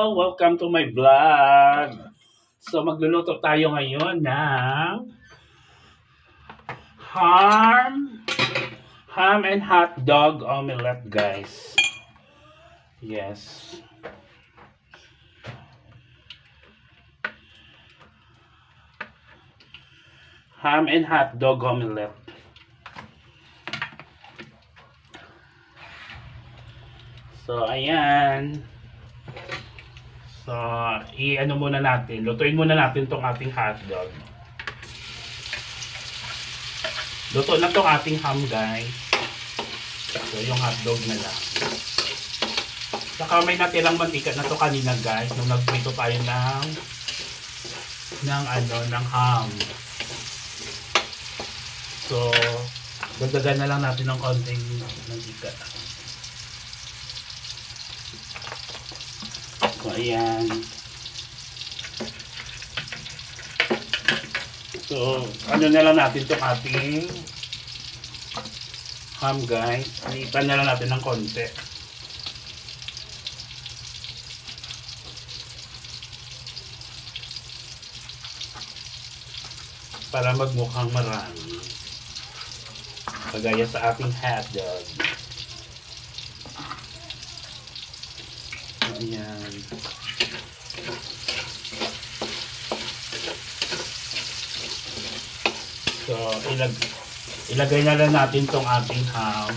Welcome to my vlog. So magluluto tayo ngayon ng ham, ham and hot dog omelette, guys. Yes. Ham and hot dog omelette. So ayan. So, i-ano muna natin, lutuin muna natin tong ating hotdog. Luto na tong ating ham, guys. So, yung hotdog na lang. Saka may natirang mantika na to kanina, guys, nung nagprito tayo ng ham. So, dagdagan na lang natin ng konting mantika. So, ayan. So, ano na lang natin itong ating ham, guys. Litan na lang natin ng konti. Para magmukhang marami. Kagaya sa ating hotdog. Ayan. So, ilagay na lang natin tong ating ham.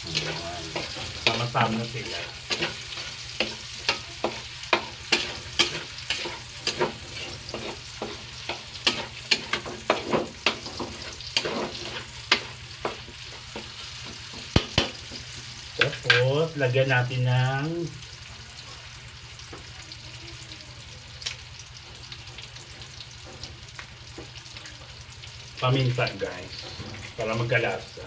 Ayan. Sama-sama na sila. Tapos, lagyan natin ng paminta, guys, para magkalasa.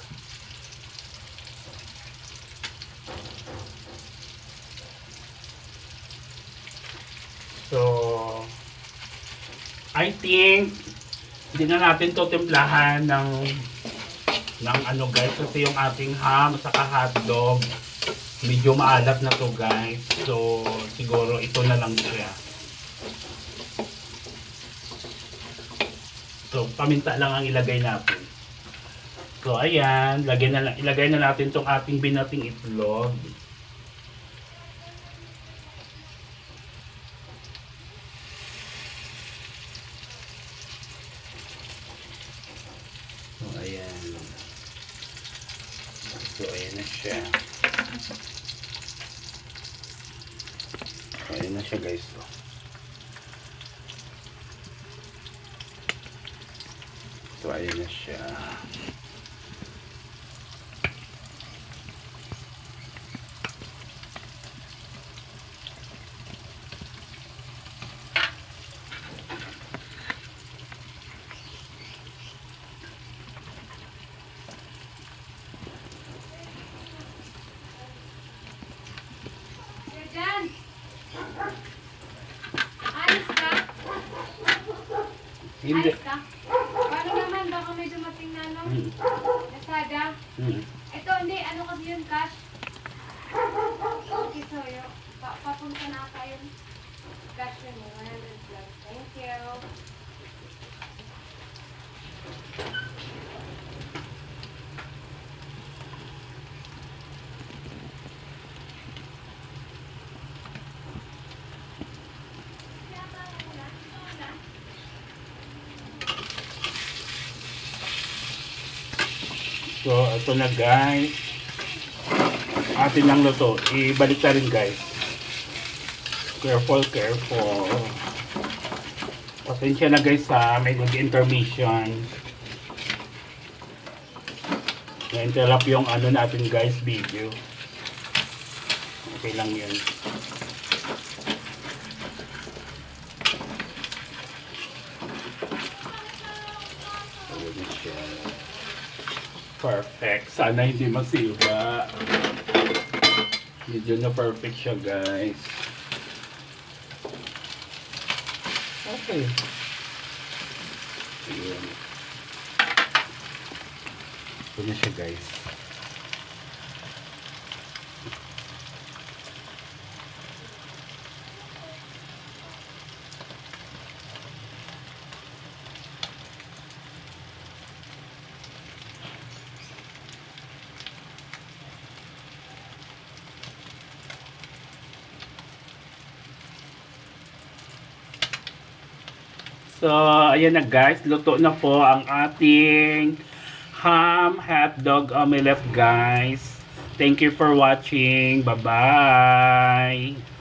So, I think hindi na natin to timplahan ng ano, guys, kasi yung ating ham saka hotdog medyo maalat na to, guys. So, siguro ito na lang siya. So, paminta lang ang ilagay natin. So, ayan, ilagay na natin tong ating binating itlog. So, ayan. So, ayan na siya. So, ayan na siya, guys. So, ayan na siya. Hindi. Ayos ka? Paano naman? Baka may dumating na ano? Lazada? Ito, hindi. Ano kasi yun, cash? Okay, so yun. Papunta na tayo. Cash yun mo. 100 plus. Thank you. So, ito na, guys. Atin lang luto. Ibalik na rin, guys. Careful, careful. Pasensya na, guys, ha. May nag-intermission. Na-interrupt yung ano natin, guys, video. Okay lang yun. Perfect. Sana hindi masiba. Medyo na perfect siya, guys. Okay. Ayan. Ito na siya, guys. So, ayan na guys, luto na po ang ating ham hotdog omelette guys. Thank you for watching. Bye-bye.